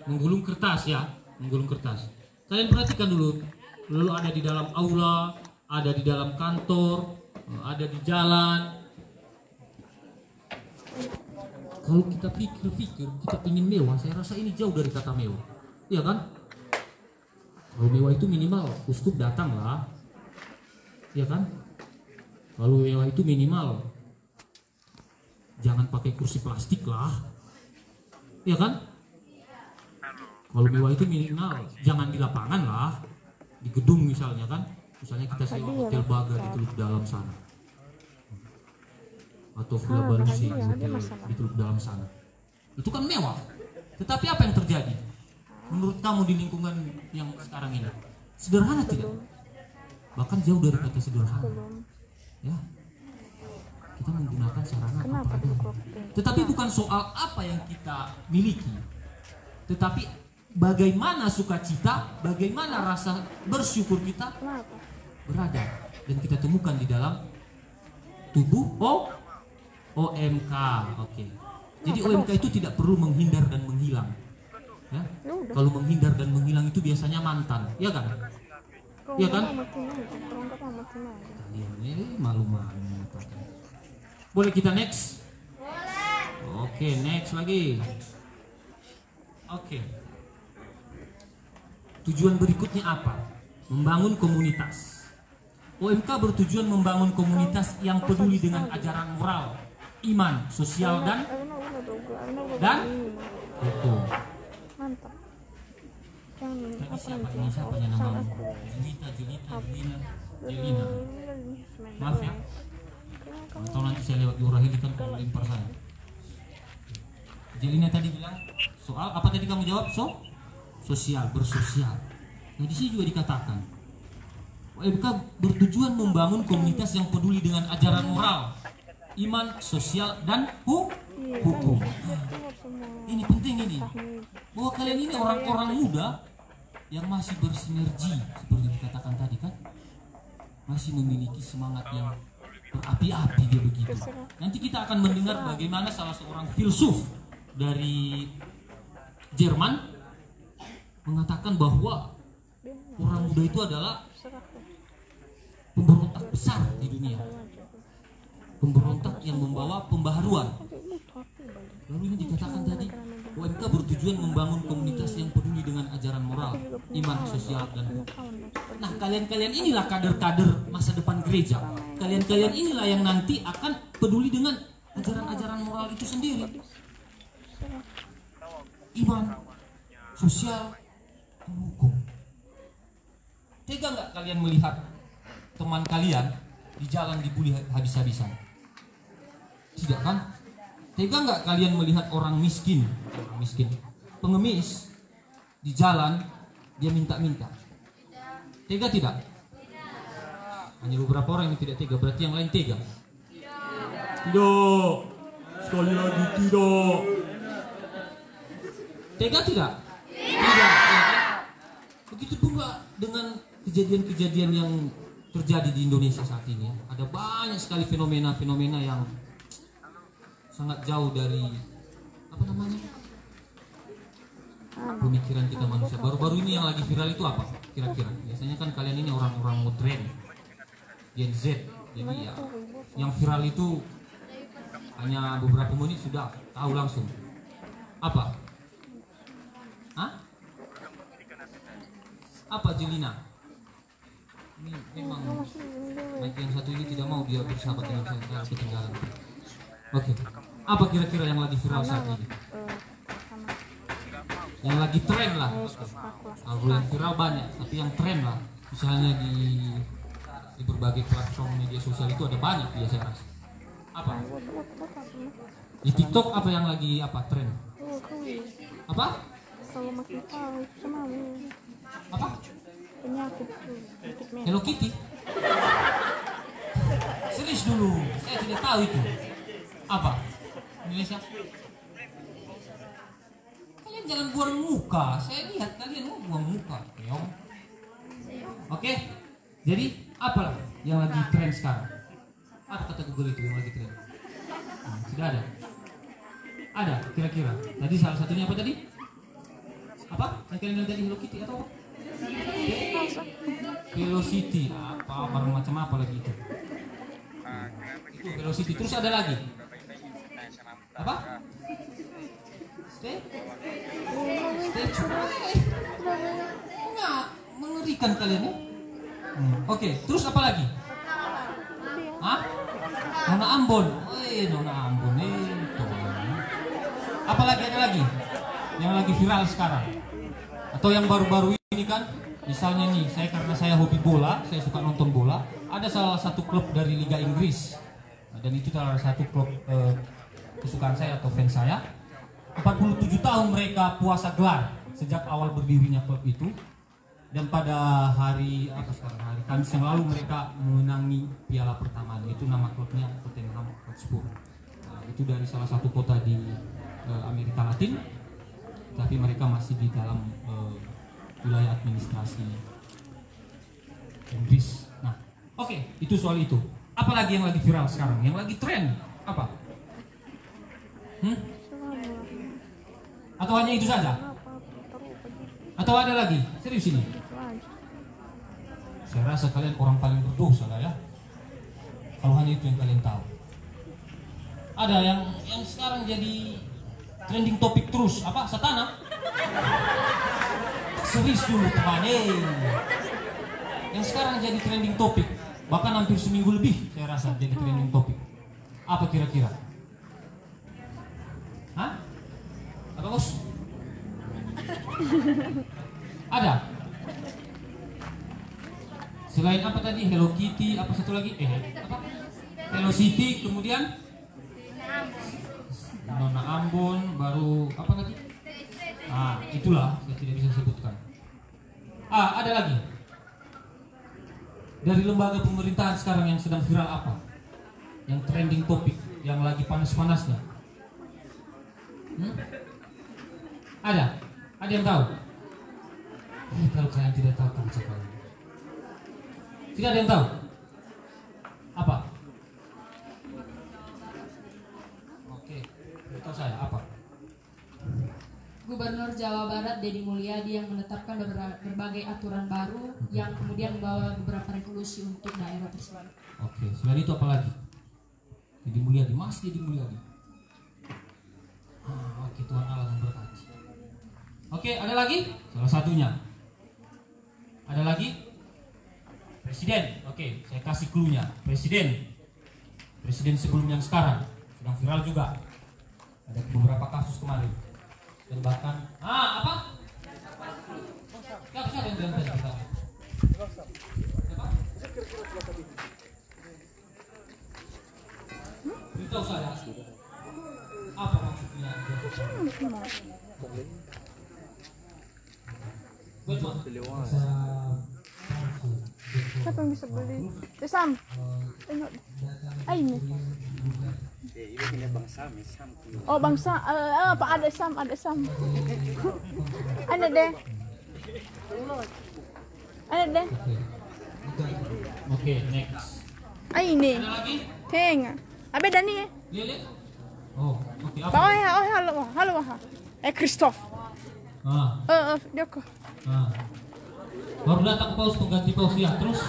Menggulung kertas ya, menggulung kertas. Kalian perhatikan dulu, lalu ada di dalam aula, ada di dalam kantor, ada di jalan. Kalau kita pikir-pikir, kita ingin mewah, saya rasa ini jauh dari kata mewah, iya kan? Kalau mewah itu minimal, uskup datang lah, iya kan? Kalau mewah itu minimal, jangan pakai kursi plastik lah, iya kan? Kalau mewah itu minimal, jangan di lapangan lah, di gedung misalnya kan? Misalnya kita sewa hotel Baga di Teluk Dalam sana, atau Villa Balusi di Teluk Dalam sana. Itu kan mewah. Tetapi apa yang terjadi? Menurut kamu di lingkungan yang sekarang ini sederhana tidak? Bahkan jauh dari kata sederhana. Ya, kita menggunakan sarana apa adanya. Tetapi bukan soal apa yang kita miliki, tetapi bagaimana sukacita, bagaimana rasa bersyukur kita berada dan kita temukan di dalam tubuh OMK. Oke. Jadi OMK itu tidak perlu menghindar dan menghilang. Ya? Kalau menghindar dan menghilang itu biasanya mantan, ya kan? Ya kan? Kalian ini malu-malu. Boleh kita next? Boleh. Oke, next lagi. Oke. Tujuan berikutnya apa? Membangun komunitas. OMK bertujuan membangun komunitas yang peduli dengan ajaran moral, iman, sosial dan hukum. Mantap. Tadi siapa yang namamu? Jelina. Maaf ya. Atau nanti saya lewat di Urahili kan kalau lempar saya. Jelina tadi bilang soal apa tadi kamu jawab? Sosial, bersosial. Nah di sini juga dikatakan OMK bertujuan membangun komunitas yang peduli dengan ajaran moral, iman, sosial, dan hukum. Ini penting ini, bahwa kalian ini orang-orang muda yang masih bersinergi seperti dikatakan tadi kan, masih memiliki semangat yang berapi-api dia begitu. Nanti kita akan mendengar bagaimana salah seorang filsuf dari Jerman mengatakan bahwa orang muda itu adalah pemberontak besar di dunia, pemberontak yang membawa pembaharuan. Lalu ini dikatakan tadi OMK bertujuan membangun komunitas yang peduli dengan ajaran moral, iman, sosial, dan hukum. Nah kalian-kalian inilah kader-kader masa depan gereja. Kalian-kalian inilah yang nanti akan peduli dengan ajaran-ajaran moral itu sendiri, iman, sosial, dan hukum. Tega nggak kalian melihat teman kalian di jalan dibully habis-habisan? Tidak kan? Tega nggak kalian melihat orang miskin, pengemis di jalan dia minta-minta? Tega tidak? Hanya beberapa orang yang tidak tega, berarti yang lain tega? Tidak. Sekali lagi tidak. Tega tidak? Tidak. Ya kan? Begitu pula dengan kejadian-kejadian yang terjadi di Indonesia saat ini. Ada banyak sekali fenomena-fenomena yang sangat jauh dari apa namanya pemikiran kita manusia. Baru-baru ini yang lagi viral itu apa kira-kira? Biasanya kan kalian ini orang-orang modern, Gen Z. Jadi ya yang viral itu hanya beberapa menit sudah tahu langsung. Apa? Hah? Apa Jelina? Ini memang baik yang satu ini tidak mau dia bersahabat dengan saya ketinggalan. Oke, apa kira-kira yang lagi viral saat ini? Yang lagi tren lah. Kalau yang viral banyak, tapi yang tren lah. Misalnya di berbagai platform media sosial itu ada banyak ya saya rasa. Apa? Di TikTok apa yang lagi tren? Apa? Apa? Penyakit Hello Kitty. serius dulu. Saya tidak tahu itu. Apa? Indonesia? Kalian jangan buang muka. Saya lihat kalian mau buang muka. Oke. Jadi apa yang lagi tren sekarang? Apa kata Google itu yang lagi tren? Tidak ada. Ada kira-kira. Tadi salah satunya apa tadi? Apa? Yang kalian bilang tadi Hello Kitty atau apa? Velocity. Apa barang macam apa lagi itu? Itu Velocity. Terus ada lagi? Apa? Stay enggak, mengerikan kalian ya. Oke, terus apa lagi? Hah? Nona Ambon. Nona Ambon itu. Apa lagi, ada lagi? Yang lagi viral sekarang? Atau yang baru-baru ini kan? Misalnya nih, karena saya hobi bola, saya suka nonton bola. Ada salah satu klub dari Liga Inggris. Dan itu salah satu klub kesukaan saya atau fans saya. 47 tahun mereka puasa gelar sejak awal berdirinya klub itu. Dan pada hari Kamis yang lalu mereka menangi piala pertama. Itu nama klubnya Tottenham Hotspur. Nah, itu dari salah satu kota di Amerika Latin. Tapi mereka masih di dalam wilayah administrasi Inggris. Nah, oke, itu soal itu. Apalagi yang lagi viral sekarang? Yang lagi tren apa? Atau hanya itu saja? Atau ada lagi? Serius ini? Saya rasa kalian orang paling berdosa lah ya. Kalau hanya itu yang kalian tahu. Ada yang sekarang jadi trending topik terus. Apa? Satana? Serius dulu teman. Yang sekarang jadi trending topik. Bahkan hampir seminggu lebih saya rasa jadi trending topik. Apa kira-kira? Hah? Apa bos? Ada? Selain apa tadi? Hello Kitty, apa satu lagi? Apa? Velocity, kemudian Nona Ambon, baru apa lagi? Itulah saya tidak bisa sebutkan. Ada lagi. Dari lembaga pemerintahan sekarang yang sedang viral apa? Yang trending topik, yang lagi panas-panasnya. Ada? Ada yang tahu? Kalau kalian tidak tahu, kamu cakap. Tidak ada yang tahu? Apa? Oke, beritahu saya apa? Gubernur Jawa Barat Deddy Mulyadi yang menetapkan berbagai aturan baru yang kemudian membawa beberapa revolusi untuk daerah tersebut. Oke, selain itu apa lagi? Deddy Mulyadi, masih Deddy Mulyadi. Oke, Tuhan Allah memberkati. Oke, ada lagi? Salah satunya. Ada lagi? Presiden. Oke, saya kasih clue-nya. Presiden sebelum yang sekarang sedang viral juga. Ada beberapa kasus kemarin. Dan bahkan apa? Siapa yang bilang tadi? Siapa? Beritahu saya. Apa maksudnya? Siapa yang bisa beli? Sam. Tengok. Ini. Oh bangsa, apa ada Sam, ada Sam. Ada deh. Ada deh. Oke, next. Ini. Ada lagi? Heng. Abe Dani. Lihat. Oh, oke. Apa? Halo. Christoph. Dia kok. Baru datang paus pengganti paus ya, terus.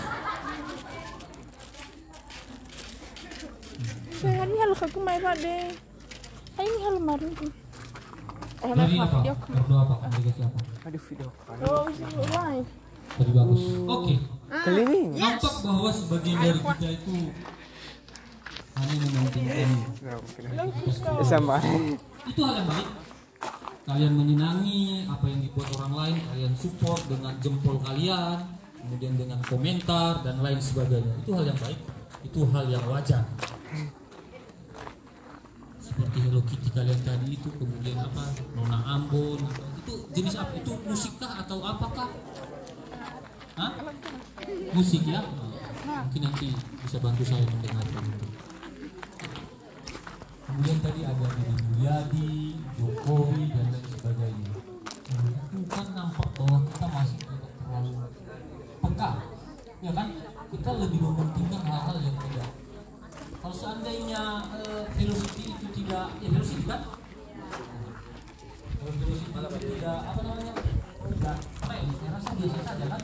Saya ini halo aku main deh. Ini halo maru. Dari apa? Berdoa apa? Dari siapa? Ada video. Oh, live. Tadi bagus. Oke. Nampak bahwa sebagian dari kita itu hanya mementingkan sama. Itu hal yang baik. Kalian menyenangi apa yang dibuat orang lain, kalian support dengan jempol kalian, kemudian dengan komentar dan lain sebagainya. Itu hal yang baik, itu hal yang wajar. Seperti Hello Kitty kalian tadi itu, kemudian apa, Nona Ambon, itu jenis apa? Itu musikkah atau apakah? Hah? Musik ya? Mungkin nanti bisa bantu saya mendengarkan itu. ada Deddy Mulyadi, Jokowi dan lain sebagainya. Itu kan nampak bahwa kita masih tidak terlalu peka, ya kan? Kita lebih mementingkan hal-hal yang tidak. Kalau seandainya velocity itu tidak, ya velocity kan? Kalau velocity itu tidak, apa namanya? Tidak keren, saya rasa biasa saja kan?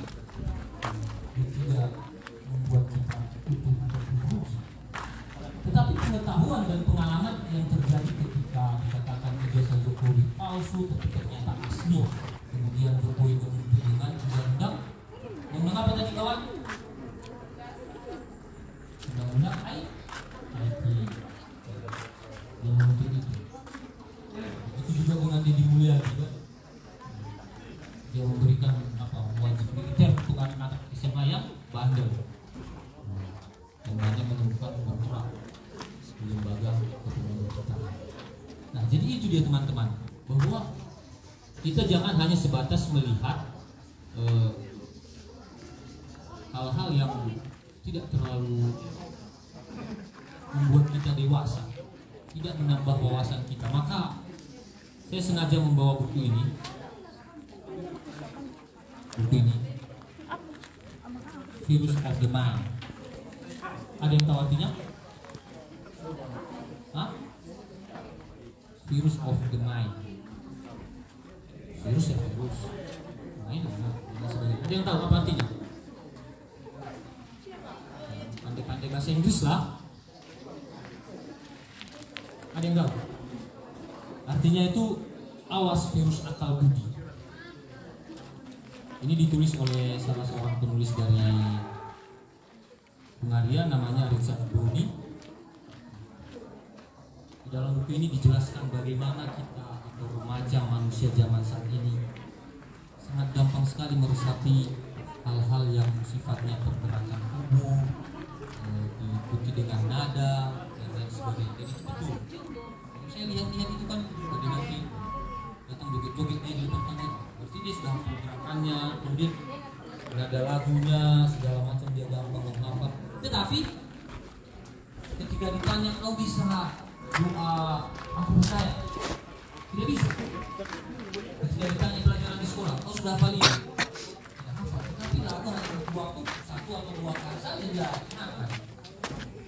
Dia tidak membuat kita utuh atau rugi. Tetapi pengetahuan dan pengalaman yang terjadi ketika dikatakan ijazah Jokowi palsu tapi ternyata asli, kemudian Jokowi memimpin dengan undang-undang apa tadi kawan? Undang-undang IT yang memimpin itu. Itu juga dengan Deddy Mulyadi kan? Dia memberikan wajib militer untuk anak-anak SMA yang bandel dan banyak menemukan kontrak lembaga kepemimpinan. Nah, jadi itu dia teman-teman, bahwa kita jangan hanya sebatas melihat hal-hal yang tidak terlalu membuat kita dewasa, tidak menambah wawasan kita. Maka saya sengaja membawa buku ini. Virus of the Mind. Ada yang tahu artinya? Hah? Virus of the Mind. Virus ya virus. Main ada yang tahu apa artinya? Pandai-pandai bahasa Inggris lah. Ada yang tahu? Artinya itu awas virus akal budi. Ini ditulis oleh salah seorang penulis dari Hungaria, namanya Richard Bruni. Di dalam buku ini dijelaskan bagaimana kita atau remaja manusia zaman saat ini sangat gampang sekali meresapi hal-hal yang sifatnya pergerakan tubuh, diikuti dengan nada dan lain sebagainya. Jadi itu betul. Saya lihat-lihat itu kan ada nanti datang joget-joget di depan kamera. Berarti dia sudah hafal gerakannya, kemudian nada lagunya segala macam dia gampang menghafal. Tetapi ketika ditanya kau bisa doa aku percaya, tidak bisa. Ketika ditanya pelajaran di sekolah kau sudah hafal ini, tidak hafal. Tetapi lagu hanya butuh waktu 1 atau 2 kali saja dia kenalkan.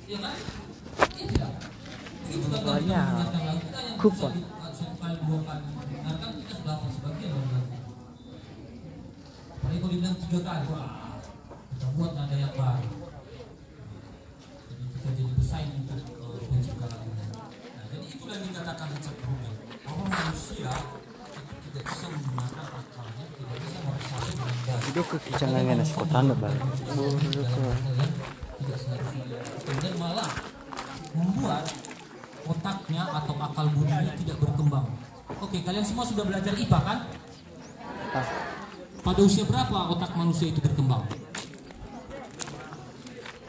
Iya kan? Iya tidak. Begitu kan kalau kita mendengarkan lagu kita yang bisa 1 kali 2 kali mendengarkan kita sudah hafal sebagian dari lagu. Apalagi kalau dibilang 3 kali, wah kita buat nada yang baru. Jadi kita jadi bersaing untuk pencipta lagunya. Nah, jadi itulah yang dikatakan Richard Bruni, bahwa manusia itu tidak bisa menggunakan akalnya, tidak bisa meresapi dengan baik. Hidup kekicangan sekotan balik. Tidak seharusnya. Kemudian malah membuat otaknya atau akal budinya tidak berkembang. Oke, kalian semua sudah belajar IPA kan? Pada usia berapa otak manusia itu berkembang?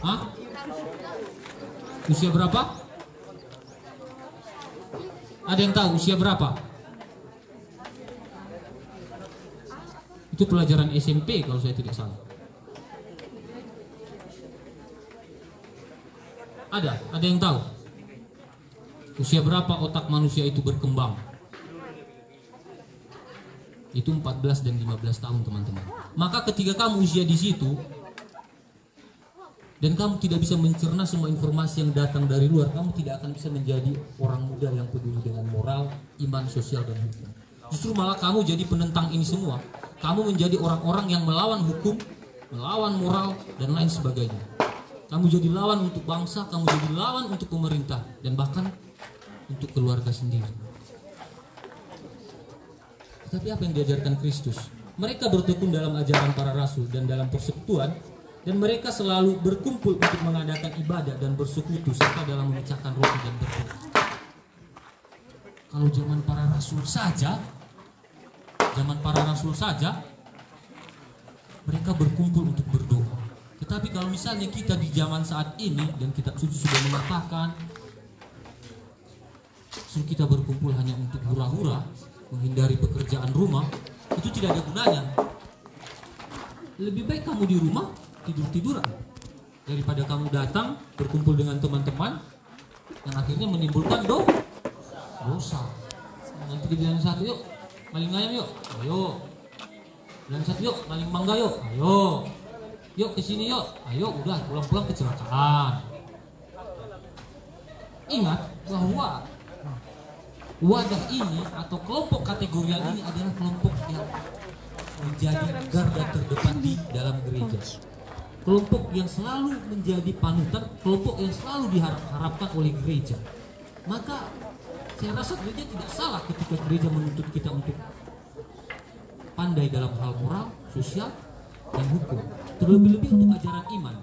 Hah? Usia berapa? Ada yang tahu usia berapa? Itu pelajaran SMP kalau saya tidak salah. Ada yang tahu? Usia berapa otak manusia itu berkembang? Itu 14 dan 15 tahun teman-teman. Maka ketika kamu usia di situ dan kamu tidak bisa mencerna semua informasi yang datang dari luar, kamu tidak akan bisa menjadi orang muda yang peduli dengan moral, iman, sosial, dan hukum. Justru malah kamu jadi penentang ini semua. Kamu menjadi orang-orang yang melawan hukum, melawan moral, dan lain sebagainya. Kamu jadi lawan untuk bangsa, kamu jadi lawan untuk pemerintah, dan bahkan untuk keluarga sendiri. Tapi apa yang diajarkan Kristus? Mereka bertekun dalam ajaran para rasul dan dalam persekutuan, dan mereka selalu berkumpul untuk mengadakan ibadah dan bersekutu serta dalam memecahkan roti dan berdoa. Kalau zaman para rasul saja mereka berkumpul untuk berdoa. Tetapi kalau misalnya kita di zaman saat ini dan kitab suci sudah mengatakan suruh kita berkumpul hanya untuk hura-hura, menghindari pekerjaan rumah, itu tidak ada gunanya. Lebih baik kamu di rumah tidur-tiduran daripada kamu datang berkumpul dengan teman-teman yang akhirnya menimbulkan dosa. Nanti dibilang satu, yuk maling ayam yuk, ayo. Bilang satu, yuk maling mangga yuk, ayo. Yuk kesini yuk, ayo. Udah pulang-pulang kecelakaan. Ingat bahwa wadah ini atau kelompok kategorial ini adalah kelompok yang menjadi garda terdepan di dalam gereja. Kelompok yang selalu menjadi panutan, kelompok yang selalu diharapkan oleh gereja. Maka saya rasa gereja tidak salah ketika gereja menuntut kita untuk pandai dalam hal moral, sosial, dan hukum. Terlebih-lebih untuk ajaran iman.